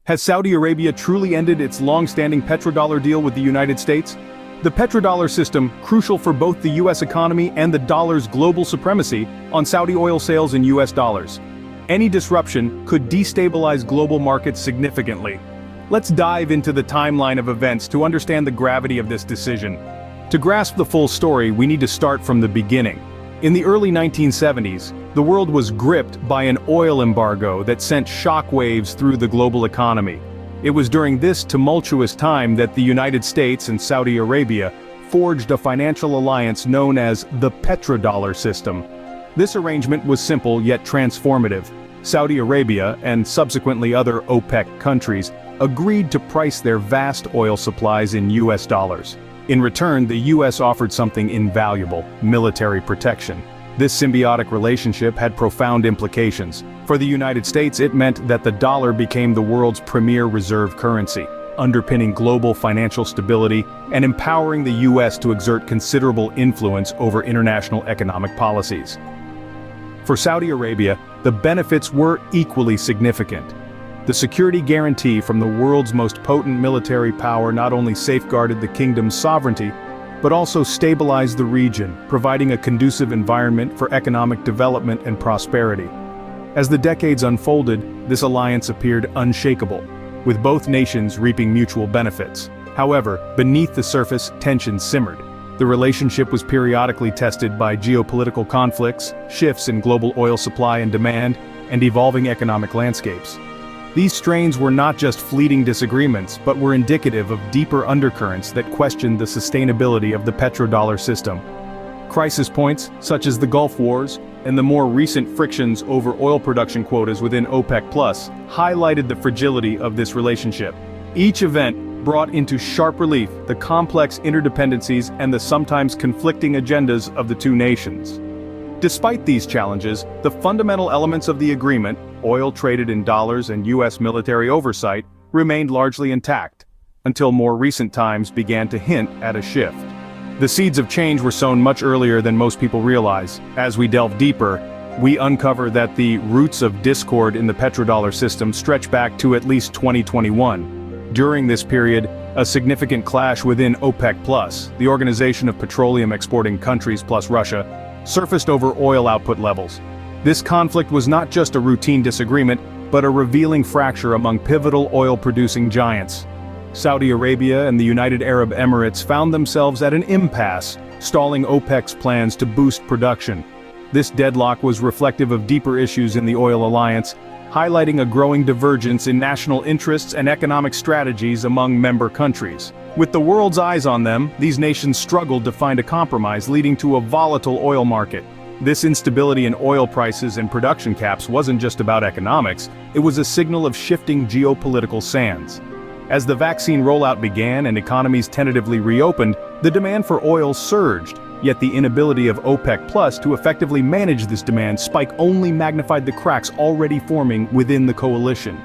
Has Saudi Arabia truly ended its long-standing petrodollar deal with the United States? The petrodollar system, crucial for both the US economy and the dollar's global supremacy on Saudi oil sales in US dollars. Any disruption could destabilize global markets significantly. Let's dive into the timeline of events to understand the gravity of this decision. To grasp the full story, we need to start from the beginning. In the early 1970s, the world was gripped by an oil embargo that sent shockwaves through the global economy. It was during this tumultuous time that the United States and Saudi Arabia forged a financial alliance known as the petrodollar system. This arrangement was simple yet transformative. Saudi Arabia, and subsequently other OPEC countries, agreed to price their vast oil supplies in US dollars. In return, the US offered something invaluable: military protection. This symbiotic relationship had profound implications. For the United States, it meant that the dollar became the world's premier reserve currency, underpinning global financial stability and empowering the US to exert considerable influence over international economic policies. For Saudi Arabia, the benefits were equally significant. The security guarantee from the world's most potent military power not only safeguarded the kingdom's sovereignty, but also stabilized the region, providing a conducive environment for economic development and prosperity. As the decades unfolded, this alliance appeared unshakable, with both nations reaping mutual benefits. However, beneath the surface, tensions simmered. The relationship was periodically tested by geopolitical conflicts, shifts in global oil supply and demand, and evolving economic landscapes. These strains were not just fleeting disagreements, but were indicative of deeper undercurrents that questioned the sustainability of the petrodollar system. Crisis points, such as the Gulf Wars, and the more recent frictions over oil production quotas within OPEC+, highlighted the fragility of this relationship. Each event brought into sharp relief the complex interdependencies and the sometimes conflicting agendas of the two nations. Despite these challenges, the fundamental elements of the agreement, oil traded in dollars and US military oversight, remained largely intact, until more recent times began to hint at a shift. The seeds of change were sown much earlier than most people realize. As we delve deeper, we uncover that the roots of discord in the petrodollar system stretch back to at least 2021. During this period, a significant clash within OPEC+, the Organization of Petroleum Exporting Countries plus Russia, surfaced over oil output levels. This conflict was not just a routine disagreement, but a revealing fracture among pivotal oil-producing giants. Saudi Arabia and the United Arab Emirates found themselves at an impasse, stalling OPEC's plans to boost production. This deadlock was reflective of deeper issues in the oil alliance, highlighting a growing divergence in national interests and economic strategies among member countries. With the world's eyes on them, these nations struggled to find a compromise, leading to a volatile oil market. This instability in oil prices and production caps wasn't just about economics, it was a signal of shifting geopolitical sands. As the vaccine rollout began and economies tentatively reopened, the demand for oil surged, yet the inability of OPEC+ to effectively manage this demand spike only magnified the cracks already forming within the coalition.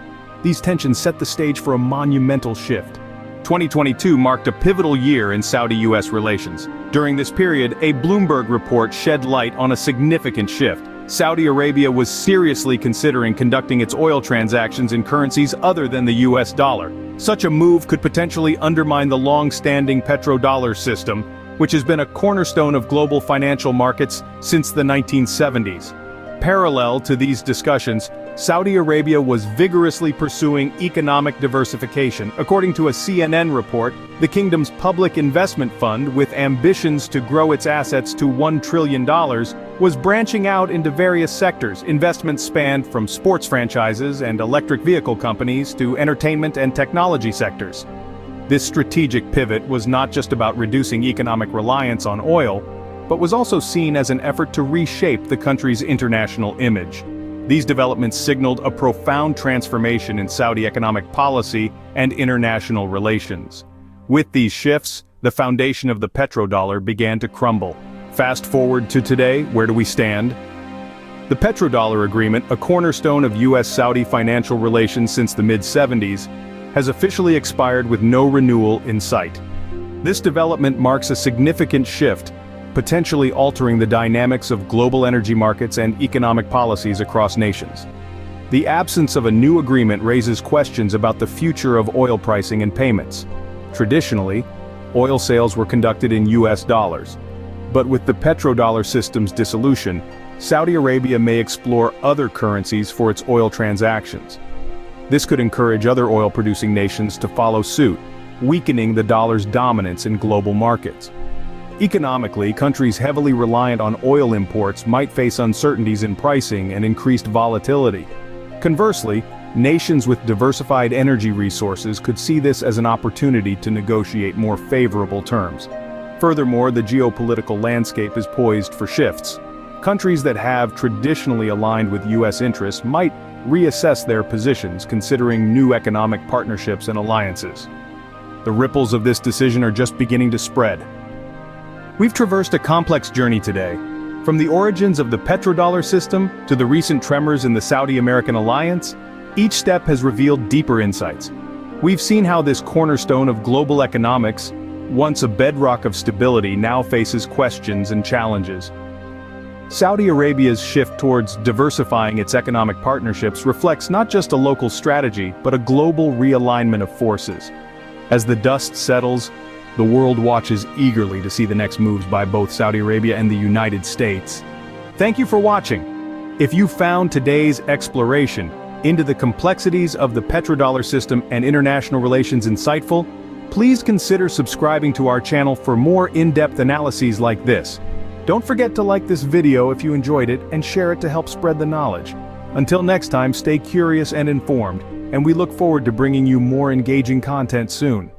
These tensions set the stage for a monumental shift. 2022 marked a pivotal year in Saudi-US relations. During this period, a Bloomberg report shed light on a significant shift. Saudi Arabia was seriously considering conducting its oil transactions in currencies other than the US dollar. Such a move could potentially undermine the long-standing petrodollar system, which has been a cornerstone of global financial markets since the 1970s. Parallel to these discussions, Saudi Arabia was vigorously pursuing economic diversification. According to a CNN report, the kingdom's public investment fund, with ambitions to grow its assets to $1 trillion, was branching out into various sectors. Investments spanned from sports franchises and electric vehicle companies to entertainment and technology sectors. This strategic pivot was not just about reducing economic reliance on oil, but was also seen as an effort to reshape the country's international image. These developments signaled a profound transformation in Saudi economic policy and international relations. With these shifts, the foundation of the petrodollar began to crumble. Fast forward to today, where do we stand? The petrodollar agreement, a cornerstone of US-Saudi financial relations since the mid-70s, has officially expired with no renewal in sight. This development marks a significant shift, potentially altering the dynamics of global energy markets and economic policies across nations. The absence of a new agreement raises questions about the future of oil pricing and payments. Traditionally, oil sales were conducted in US dollars. But with the petrodollar system's dissolution, Saudi Arabia may explore other currencies for its oil transactions. This could encourage other oil-producing nations to follow suit, weakening the dollar's dominance in global markets. Economically, countries heavily reliant on oil imports might face uncertainties in pricing and increased volatility. Conversely, nations with diversified energy resources could see this as an opportunity to negotiate more favorable terms. Furthermore, the geopolitical landscape is poised for shifts. Countries that have traditionally aligned with US interests might reassess their positions, considering new economic partnerships and alliances. The ripples of this decision are just beginning to spread. We've traversed a complex journey today, from the origins of the petrodollar system to the recent tremors in the Saudi-American alliance. Each step has revealed deeper insights. We've seen how this cornerstone of global economics, once a bedrock of stability, now faces questions and challenges. Saudi Arabia's shift towards diversifying its economic partnerships reflects not just a local strategy, but a global realignment of forces. As the dust settles, the world watches eagerly to see the next moves by both Saudi Arabia and the United States. Thank you for watching. If you found today's exploration into the complexities of the petrodollar system and international relations insightful, please consider subscribing to our channel for more in-depth analyses like this. Don't forget to like this video if you enjoyed it and share it to help spread the knowledge. Until next time, stay curious and informed, and we look forward to bringing you more engaging content soon.